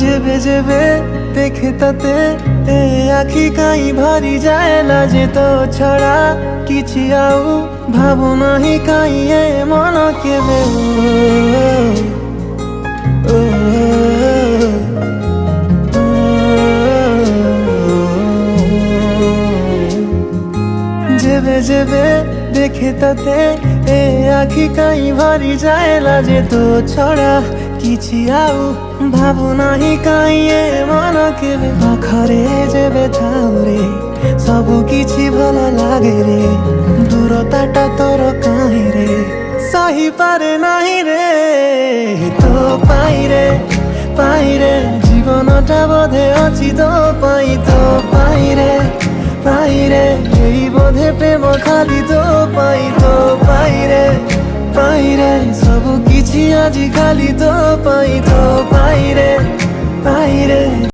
जेबे जेबे देखे तते ए आखि काई भरी जाए लाजे तो छड़ा किछि आउ भावु नाही काई ए मन केबे जेबे जेबे देखे तते ए आखि काई भरी जाए लाजे तो छड़ा किछि आउ भावु नाही काई ए मन केबे पाखरे जेबे थाउ रे सबु किछि भल लागे रे दूरताटा तोर काहे रे सही पारे नाही रे तो पाई रे जीवनटा बोधे अछि तो पाई रे এই বোধে প্রেম খালি তো পাই রে সবু কিছু আজি খালি তো পাই রে